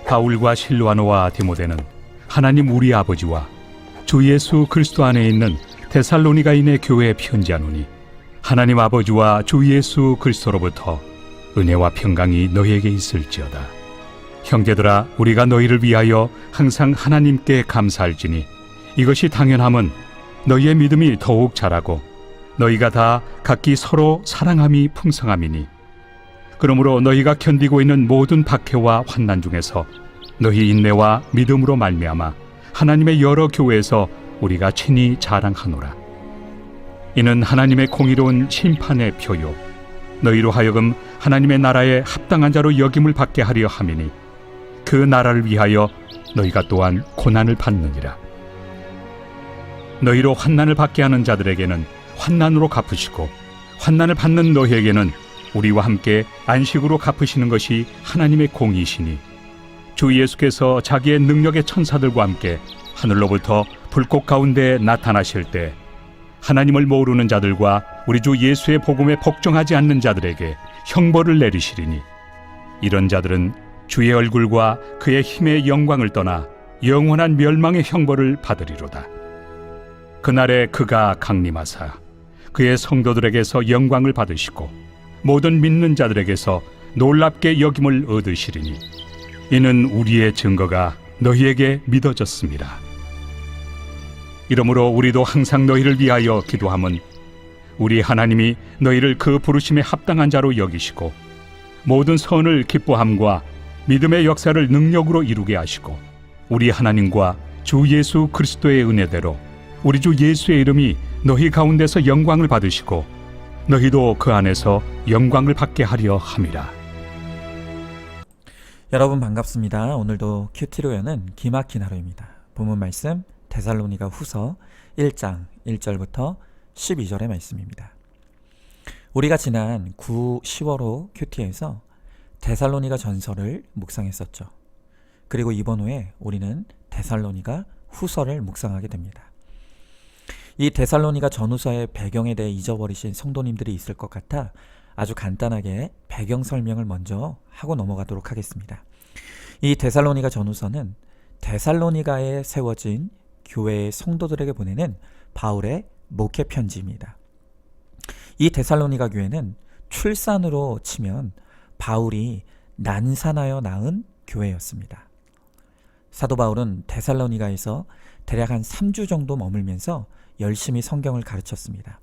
바울과 실루아노와 디모데는 하나님 우리 아버지와 주 예수 그리스도 안에 있는 데살로니가인의 교회에 편지하노니 하나님 아버지와 주 예수 그리스도로부터 은혜와 평강이 너희에게 있을지어다. 형제들아, 우리가 너희를 위하여 항상 하나님께 감사할지니 이것이 당연함은 너희의 믿음이 더욱 자라고 너희가 다 각기 서로 사랑함이 풍성함이니, 그러므로 너희가 견디고 있는 모든 박해와 환난 중에서 너희 인내와 믿음으로 말미암아 하나님의 여러 교회에서 우리가 친히 자랑하노라. 이는 하나님의 공의로운 심판의 표요 너희로 하여금 하나님의 나라에 합당한 자로 여김을 받게 하려 함이니, 그 나라를 위하여 너희가 또한 고난을 받느니라. 너희로 환난을 받게 하는 자들에게는 환난으로 갚으시고 환난을 받는 너희에게는 우리와 함께 안식으로 갚으시는 것이 하나님의 공의시니, 주 예수께서 자기의 능력의 천사들과 함께 하늘로부터 불꽃 가운데 나타나실 때 하나님을 모르는 자들과 우리 주 예수의 복음에 복종하지 않는 자들에게 형벌을 내리시리니, 이런 자들은 주의 얼굴과 그의 힘의 영광을 떠나 영원한 멸망의 형벌을 받으리로다. 그날에 그가 강림하사 그의 성도들에게서 영광을 받으시고 모든 믿는 자들에게서 놀랍게 여김을 얻으시리니, 이는 우리의 증거가 너희에게 믿어졌습니다. 이러므로 우리도 항상 너희를 위하여 기도함은 우리 하나님이 너희를 그 부르심에 합당한 자로 여기시고 모든 선을 기뻐함과 믿음의 역사를 능력으로 이루게 하시고, 우리 하나님과 주 예수 그리스도의 은혜대로 우리 주 예수의 이름이 너희 가운데서 영광을 받으시고 너희도 그 안에서 영광을 받게 하려 함이라. 여러분 반갑습니다. 오늘도 큐티로 여는 기막힌 하루입니다. 본문 말씀 데살로니가 후서 1장 1절부터 12절의 말씀입니다. 우리가 지난 9, 10월호 큐티에서 데살로니가 전서를 묵상했었죠. 그리고 이번 후에 우리는 데살로니가 후서를 묵상하게 됩니다. 이 데살로니가 전후서의 배경에 대해 잊어버리신 성도님들이 있을 것 같아 아주 간단하게 배경 설명을 먼저 하고 넘어가도록 하겠습니다. 이 데살로니가 전후서는 데살로니가에 세워진 교회의 성도들에게 보내는 바울의 목회 편지입니다. 이 데살로니가 교회는 출산으로 치면 바울이 난산하여 낳은 교회였습니다. 사도 바울은 데살로니가에서 대략 한 3주 정도 머물면서 열심히 성경을 가르쳤습니다.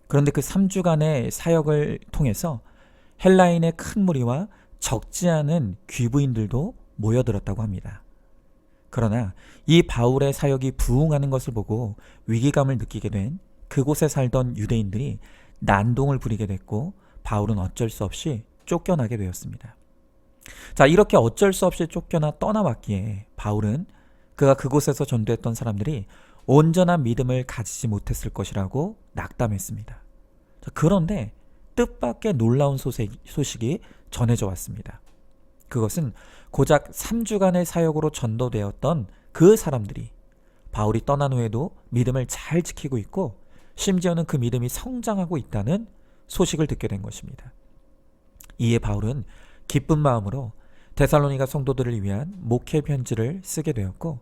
그런데 그 3주간의 사역을 통해서 헬라인의 큰 무리와 적지 않은 귀부인들도 모여들었다고 합니다. 그러나 이 바울의 사역이 부흥하는 것을 보고 위기감을 느끼게 된 그곳에 살던 유대인들이 난동을 부리게 됐고, 바울은 어쩔 수 없이 쫓겨나게 되었습니다. 자, 이렇게 어쩔 수 없이 쫓겨나 떠나왔기에 바울은 그가 그곳에서 전도했던 사람들이 온전한 믿음을 가지지 못했을 것이라고 낙담했습니다. 자, 그런데 뜻밖의 놀라운 소식이 전해져 왔습니다. 그것은 고작 3주간의 사역으로 전도되었던 그 사람들이 바울이 떠난 후에도 믿음을 잘 지키고 있고, 심지어는 그 믿음이 성장하고 있다는 소식을 듣게 된 것입니다. 이에 바울은 기쁜 마음으로 데살로니가 성도들을 위한 목회 편지를 쓰게 되었고,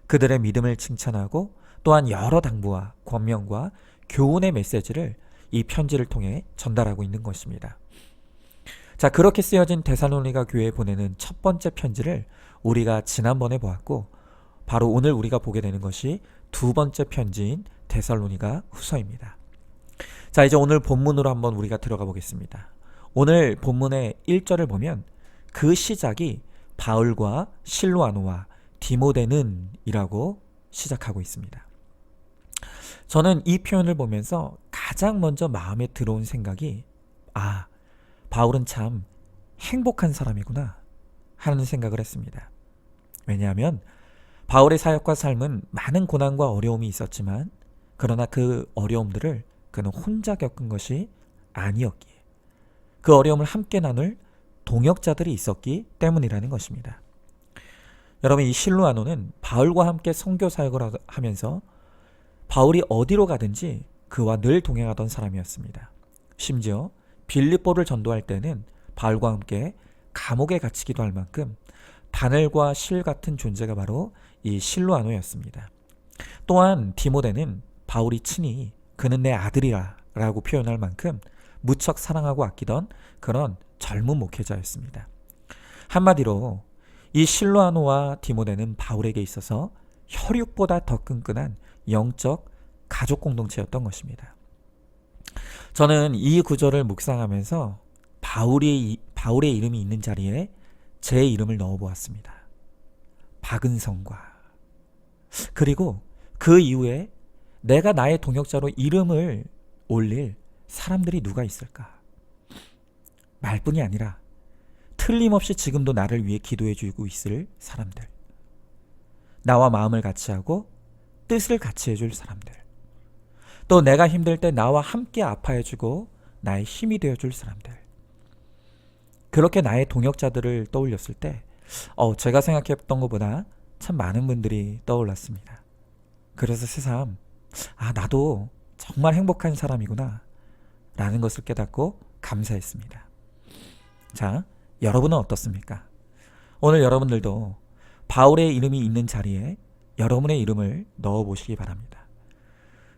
그들의 믿음을 칭찬하고 또한 여러 당부와 권면과 교훈의 메시지를 이 편지를 통해 전달하고 있는 것입니다. 자, 그렇게 쓰여진 데살로니가 교회에 보내는 첫 번째 편지를 우리가 지난번에 보았고, 바로 오늘 우리가 보게 되는 것이 두 번째 편지인 데살로니가 후서입니다. 자, 이제 오늘 본문으로 한번 우리가 들어가 보겠습니다. 오늘 본문의 1절을 보면 그 시작이 바울과 실루아노와 디모데는 이라고 시작하고 있습니다. 저는 이 표현을 보면서 가장 먼저 마음에 들어온 생각이, 바울은 참 행복한 사람이구나 하는 생각을 했습니다. 왜냐하면 바울의 사역과 삶은 많은 고난과 어려움이 있었지만, 그러나 그 어려움들을 그는 혼자 겪은 것이 아니었기에, 그 어려움을 함께 나눌 동역자들이 있었기 때문이라는 것입니다. 여러분, 이 실루아노는 바울과 함께 선교 사역을 하면서 바울이 어디로 가든지 그와 늘 동행하던 사람이었습니다. 심지어 빌립보를 전도할 때는 바울과 함께 감옥에 갇히기도 할 만큼 바늘과 실 같은 존재가 바로 이 실로아노였습니다. 또한 디모데는 바울이 친히 그는 내 아들이라 라고 표현할 만큼 무척 사랑하고 아끼던 그런 젊은 목회자였습니다. 한마디로 이 실로아노와 디모데는 바울에게 있어서 혈육보다 더 끈끈한 영적 가족 공동체였던 것입니다. 저는 이 구절을 묵상하면서 바울의 이름이 있는 자리에 제 이름을 넣어보았습니다. 박은성과. 그리고 그 이후에 내가 나의 동역자로 이름을 올릴 사람들이 누가 있을까? 말뿐이 아니라 틀림없이 지금도 나를 위해 기도해주고 있을 사람들, 나와 마음을 같이 하고 뜻을 같이 해줄 사람들, 또 내가 힘들 때 나와 함께 아파해주고 나의 힘이 되어줄 사람들. 그렇게 나의 동역자들을 떠올렸을 때 제가 생각했던 것보다 참 많은 분들이 떠올랐습니다. 그래서 새삼 나도 정말 행복한 사람이구나 라는 것을 깨닫고 감사했습니다. 자, 여러분은 어떻습니까? 오늘 여러분들도 바울의 이름이 있는 자리에 여러분의 이름을 넣어보시기 바랍니다.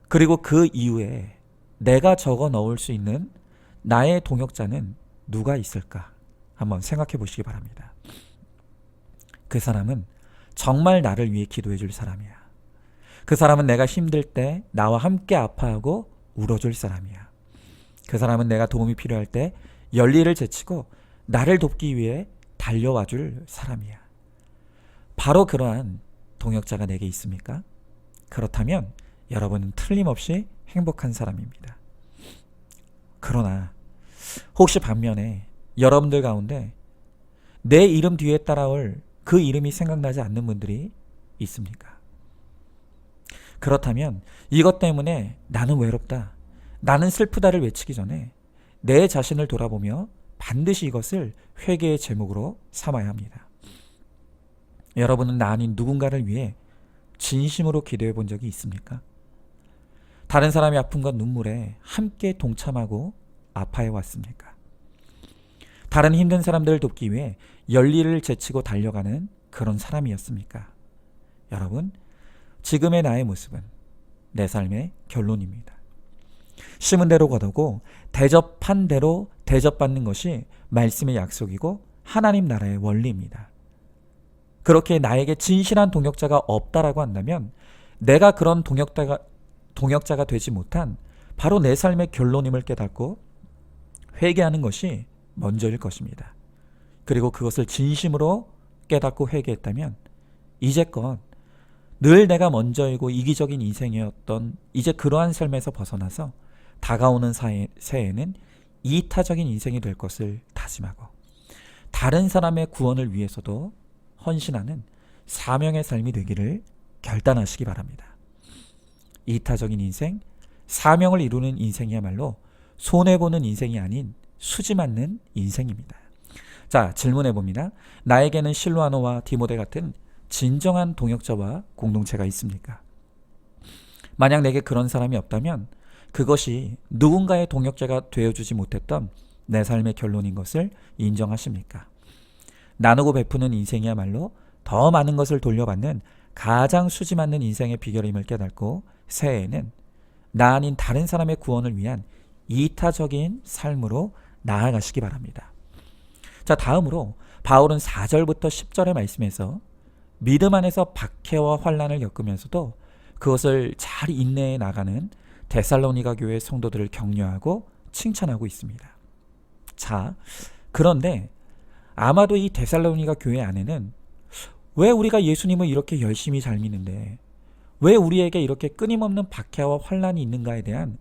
그리고 그 이후에 내가 적어 넣을 수 있는 나의 동역자는 누가 있을까? 한번 생각해 보시기 바랍니다. 그 사람은 정말 나를 위해 기도해 줄 사람이야. 그 사람은 내가 힘들 때 나와 함께 아파하고 울어줄 사람이야. 그 사람은 내가 도움이 필요할 때 열리를 제치고 나를 돕기 위해 달려와 줄 사람이야. 바로 그러한 동역자가 내게 있습니까? 그렇다면 여러분은 틀림없이 행복한 사람입니다. 그러나 혹시 반면에 여러분들 가운데 내 이름 뒤에 따라올 그 이름이 생각나지 않는 분들이 있습니까? 그렇다면 이것 때문에 나는 외롭다, 나는 슬프다를 외치기 전에 내 자신을 돌아보며 반드시 이것을 회개의 제목으로 삼아야 합니다. 여러분은 나 아닌 누군가를 위해 진심으로 기도해 본 적이 있습니까? 다른 사람이 아픔과 눈물에 함께 동참하고 아파해 왔습니까? 다른 힘든 사람들을 돕기 위해 열리를 제치고 달려가는 그런 사람이었습니까? 여러분, 지금의 나의 모습은 내 삶의 결론입니다. 심은 대로 거두고 대접한 대로 대접받는 것이 말씀의 약속이고 하나님 나라의 원리입니다. 그렇게 나에게 진실한 동역자가 없다라고 한다면 내가 그런 동역자가 되지 못한 바로 내 삶의 결론임을 깨닫고 회개하는 것이 먼저일 것입니다. 그리고 그것을 진심으로 깨닫고 회개했다면 이제껏 늘 내가 먼저이고 이기적인 인생이었던 이제 그러한 삶에서 벗어나서 다가오는 새해에는 이타적인 인생이 될 것을 다짐하고 다른 사람의 구원을 위해서도 헌신하는 사명의 삶이 되기를 결단하시기 바랍니다. 이타적인 인생, 사명을 이루는 인생이야말로 손해보는 인생이 아닌 수지 맞는 인생입니다. 자, 질문해 봅니다. 나에게는 실로아노와 디모데 같은 진정한 동역자와 공동체가 있습니까? 만약 내게 그런 사람이 없다면 그것이 누군가의 동역자가 되어주지 못했던 내 삶의 결론인 것을 인정하십니까? 나누고 베푸는 인생이야말로 더 많은 것을 돌려받는 가장 수지 맞는 인생의 비결임을 깨닫고 새해에는 나 아닌 다른 사람의 구원을 위한 이타적인 삶으로 나아가시기 바랍니다. 자, 다음으로 바울은 4절부터 10절의 말씀에서 믿음 안에서 박해와 환난을 겪으면서도 그것을 잘 인내해 나가는 데살로니가 교회 성도들을 격려하고 칭찬하고 있습니다. 자, 그런데 아마도 이 데살로니가 교회 안에는 왜 우리가 예수님을 이렇게 열심히 잘 믿는데 왜 우리에게 이렇게 끊임없는 박해와 환난이 있는가에 대한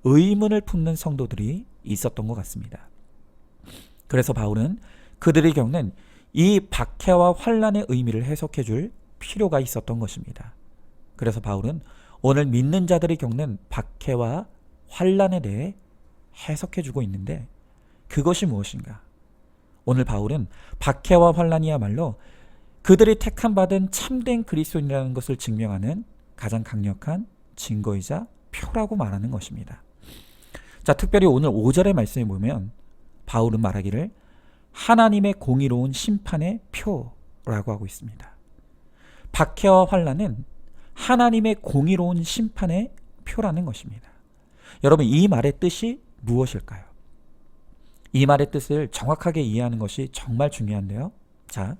의문을 품는 성도들이 있었던 것 같습니다. 그래서 바울은 그들이 겪는 이 박해와 환난의 의미를 해석해 줄 필요가 있었던 것입니다. 그래서 바울은 오늘 믿는 자들이 겪는 박해와 환난에 대해 해석해 주고 있는데 그것이 무엇인가? 오늘 바울은 박해와 환난이야말로 그들이 택함받은 참된 그리스도인이라는 것을 증명하는 가장 강력한 증거이자 표라고 말하는 것입니다. 자, 특별히 오늘 5절의 말씀에 보면 바울은 말하기를 하나님의 공의로운 심판의 표라고 하고 있습니다. 박해와 환난은 하나님의 공의로운 심판의 표라는 것입니다. 여러분, 이 말의 뜻이 무엇일까요? 이 말의 뜻을 정확하게 이해하는 것이 정말 중요한데요. 자,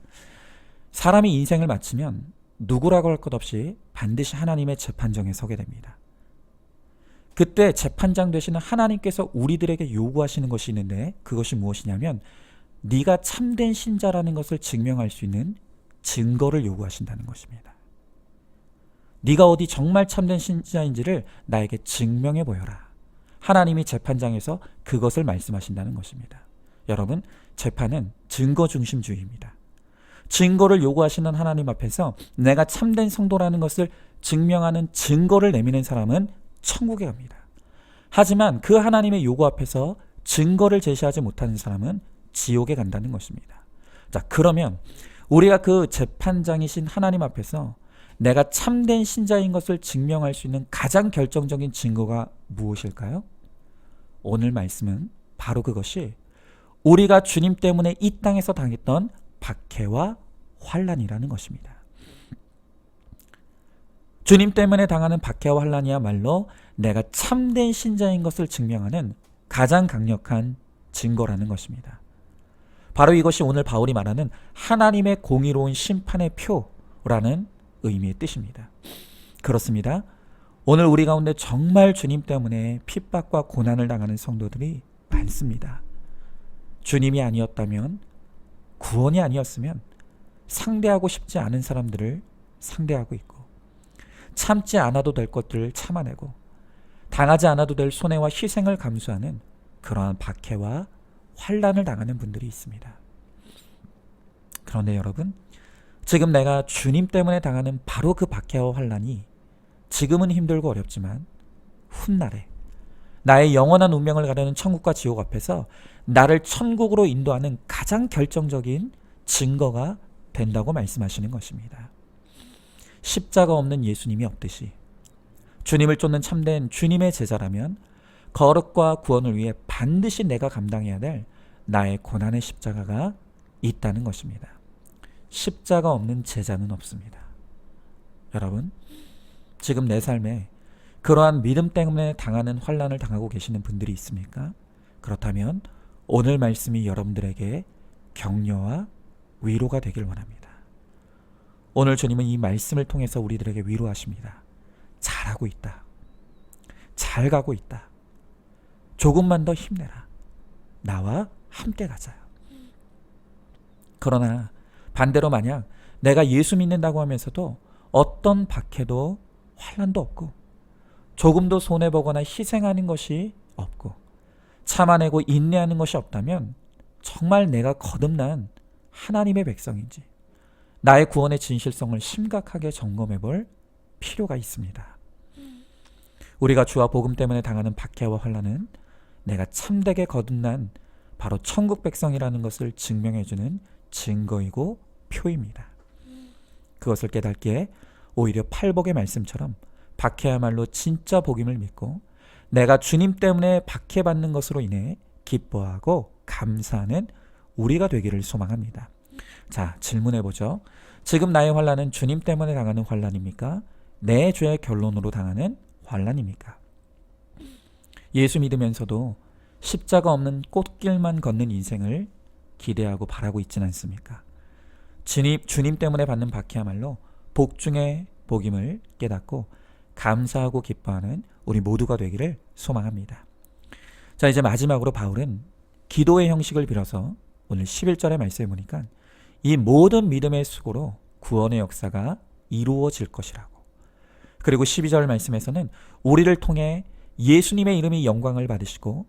사람이 인생을 마치면 누구라고 할 것 없이 반드시 하나님의 재판정에 서게 됩니다. 그때 재판장 되시는 하나님께서 우리들에게 요구하시는 것이 있는데, 그것이 무엇이냐면 네가 참된 신자라는 것을 증명할 수 있는 증거를 요구하신다는 것입니다. 네가 어디 정말 참된 신자인지를 나에게 증명해 보여라. 하나님이 재판장에서 그것을 말씀하신다는 것입니다. 여러분, 재판은 증거 중심주의입니다. 증거를 요구하시는 하나님 앞에서 내가 참된 성도라는 것을 증명하는 증거를 내미는 사람은 천국에 갑니다. 하지만 그 하나님의 요구 앞에서 증거를 제시하지 못하는 사람은 지옥에 간다는 것입니다. 자, 그러면 우리가 그 재판장이신 하나님 앞에서 내가 참된 신자인 것을 증명할 수 있는 가장 결정적인 증거가 무엇일까요? 오늘 말씀은 바로 그것이 우리가 주님 때문에 이 땅에서 당했던 박해와 환난이라는 것입니다. 주님 때문에 당하는 박해와 환난이야말로 내가 참된 신자인 것을 증명하는 가장 강력한 증거라는 것입니다. 바로 이것이 오늘 바울이 말하는 하나님의 공의로운 심판의 표라는 의미의 뜻입니다. 그렇습니다. 오늘 우리 가운데 정말 주님 때문에 핍박과 고난을 당하는 성도들이 많습니다. 주님이 아니었다면, 구원이 아니었으면 상대하고 싶지 않은 사람들을 상대하고 있고, 참지 않아도 될 것들을 참아내고, 당하지 않아도 될 손해와 희생을 감수하는 그러한 박해와 환난을 당하는 분들이 있습니다. 그런데 여러분, 지금 내가 주님 때문에 당하는 바로 그 박해와 환난이 지금은 힘들고 어렵지만 훗날에 나의 영원한 운명을 가르는 천국과 지옥 앞에서 나를 천국으로 인도하는 가장 결정적인 증거가 된다고 말씀하시는 것입니다. 십자가 없는 예수님이 없듯이 주님을 쫓는 참된 주님의 제자라면 거룩과 구원을 위해 반드시 내가 감당해야 될 나의 고난의 십자가가 있다는 것입니다. 십자가 없는 제자는 없습니다. 여러분, 지금 내 삶에 그러한 믿음 때문에 당하는 환난을 당하고 계시는 분들이 있습니까? 그렇다면 오늘 말씀이 여러분들에게 격려와 위로가 되길 원합니다. 오늘 주님은 이 말씀을 통해서 우리들에게 위로하십니다. 잘하고 있다. 잘 가고 있다. 조금만 더 힘내라. 나와 함께 가자. 그러나 반대로 만약 내가 예수 믿는다고 하면서도 어떤 박해도 환난도 없고 조금도 손해보거나 희생하는 것이 없고 참아내고 인내하는 것이 없다면 정말 내가 거듭난 하나님의 백성인지 나의 구원의 진실성을 심각하게 점검해 볼 필요가 있습니다. 우리가 주와 복음 때문에 당하는 박해와 환난은 내가 참되게 거듭난 바로 천국 백성이라는 것을 증명해주는 증거이고 표입니다. 그것을 깨닫기에 오히려 팔복의 말씀처럼 박해야말로 진짜 복임을 믿고 내가 주님 때문에 박해받는 것으로 인해 기뻐하고 감사하는 우리가 되기를 소망합니다. 자, 질문해보죠. 지금 나의 환난은 주님 때문에 당하는 환난입니까? 내 죄의 결론으로 당하는 환난입니까? 예수 믿으면서도 십자가 없는 꽃길만 걷는 인생을 기대하고 바라고 있지는 않습니까? 주님 때문에 받는 박해야말로 복 중의 복임을 깨닫고 감사하고 기뻐하는 우리 모두가 되기를 소망합니다. 자, 이제 마지막으로 바울은 기도의 형식을 빌어서 오늘 11절의 말씀에 보니까 이 모든 믿음의 수고로 구원의 역사가 이루어질 것이라고, 그리고 12절 말씀에서는 우리를 통해 예수님의 이름이 영광을 받으시고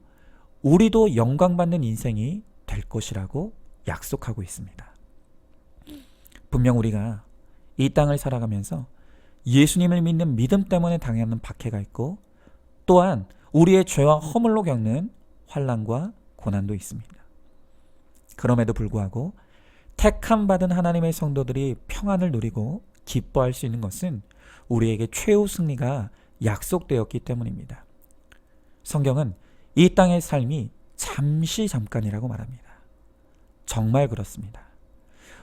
우리도 영광받는 인생이 될 것이라고 약속하고 있습니다. 분명 우리가 이 땅을 살아가면서 예수님을 믿는 믿음 때문에 당하는 박해가 있고 또한 우리의 죄와 허물로 겪는 환난과 고난도 있습니다. 그럼에도 불구하고 택함 받은 하나님의 성도들이 평안을 누리고 기뻐할 수 있는 것은 우리에게 최후 승리가 약속되었기 때문입니다. 성경은 이 땅의 삶이 잠깐이라고 말합니다. 정말 그렇습니다.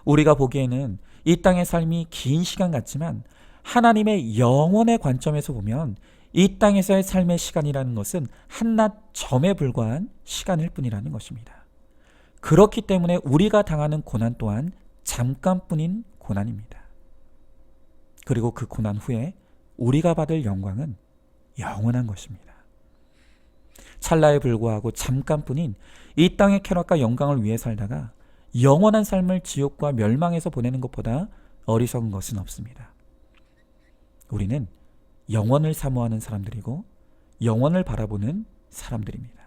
우리가 보기에는 이 땅의 삶이 긴 시간 같지만 하나님의 영원의 관점에서 보면 이 땅에서의 삶의 시간이라는 것은 한낱 점에 불과한 시간일 뿐이라는 것입니다. 그렇기 때문에 우리가 당하는 고난 또한 잠깐뿐인 고난입니다. 그리고 그 고난 후에 우리가 받을 영광은 영원한 것입니다. 찰나에 불과하고 잠깐뿐인 이 땅의 쾌락과 영광을 위해 살다가 영원한 삶을 지옥과 멸망에서 보내는 것보다 어리석은 것은 없습니다. 우리는 영원을 사모하는 사람들이고 영원을 바라보는 사람들입니다.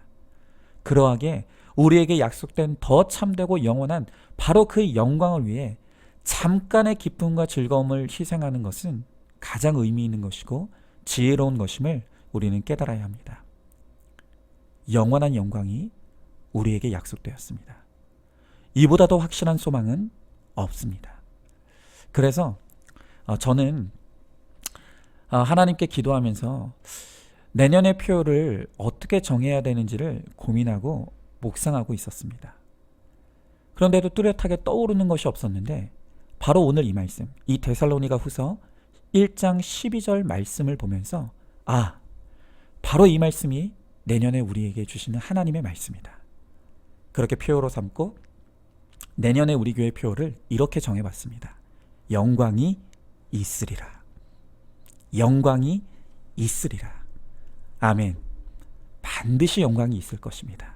그러하기에 우리에게 약속된 더 참되고 영원한 바로 그 영광을 위해 잠깐의 기쁨과 즐거움을 희생하는 것은 가장 의미 있는 것이고 지혜로운 것임을 우리는 깨달아야 합니다. 영원한 영광이 우리에게 약속되었습니다. 이보다 더 확실한 소망은 없습니다. 그래서 저는 하나님께 기도하면서 내년의 표를 어떻게 정해야 되는지를 고민하고 묵상하고 있었습니다. 그런데도 뚜렷하게 떠오르는 것이 없었는데 바로 오늘 이 말씀, 이 데살로니가 후서 1장 12절 말씀을 보면서 바로 이 말씀이 내년에 우리에게 주시는 하나님의 말씀이다. 그렇게 표어로 삼고 내년에 우리 교회 표어를 이렇게 정해봤습니다. 영광이 있으리라. 영광이 있으리라. 아멘. 반드시 영광이 있을 것입니다.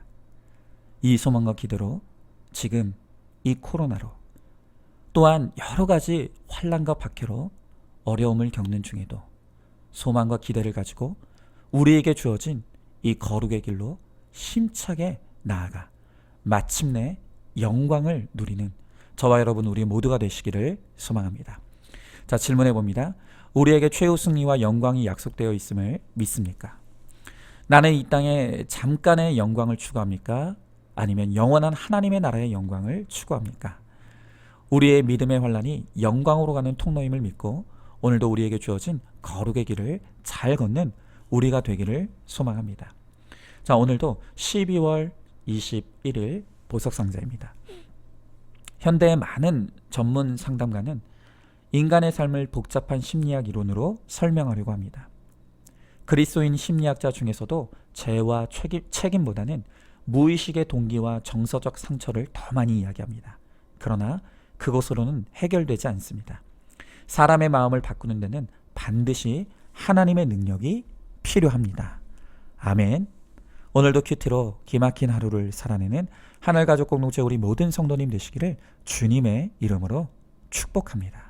이 소망과 기대로 지금 이 코로나로 또한 여러 가지 환난과 박해로 어려움을 겪는 중에도 소망과 기대를 가지고 우리에게 주어진 이 거룩의 길로 힘차게 나아가 마침내 영광을 누리는 저와 여러분 우리 모두가 되시기를 소망합니다. 자, 질문해 봅니다. 우리에게 최후 승리와 영광이 약속되어 있음을 믿습니까? 나는 이 땅에 잠깐의 영광을 추구합니까? 아니면 영원한 하나님의 나라의 영광을 추구합니까? 우리의 믿음의 환란이 영광으로 가는 통로임을 믿고 오늘도 우리에게 주어진 거룩의 길을 잘 걷는 우리가 되기를 소망합니다. 자, 오늘도 12월 21일 보석상자입니다. 현대의 많은 전문 상담가는 인간의 삶을 복잡한 심리학 이론으로 설명하려고 합니다. 그리스도인 심리학자 중에서도 죄와 책임보다는 무의식의 동기와 정서적 상처를 더 많이 이야기합니다. 그러나 그것으로는 해결되지 않습니다. 사람의 마음을 바꾸는 데는 반드시 하나님의 능력이 필요합니다. 아멘. 오늘도 큐티로 기막힌 하루를 살아내는 하늘가족 공동체 우리 모든 성도님 되시기를 주님의 이름으로 축복합니다.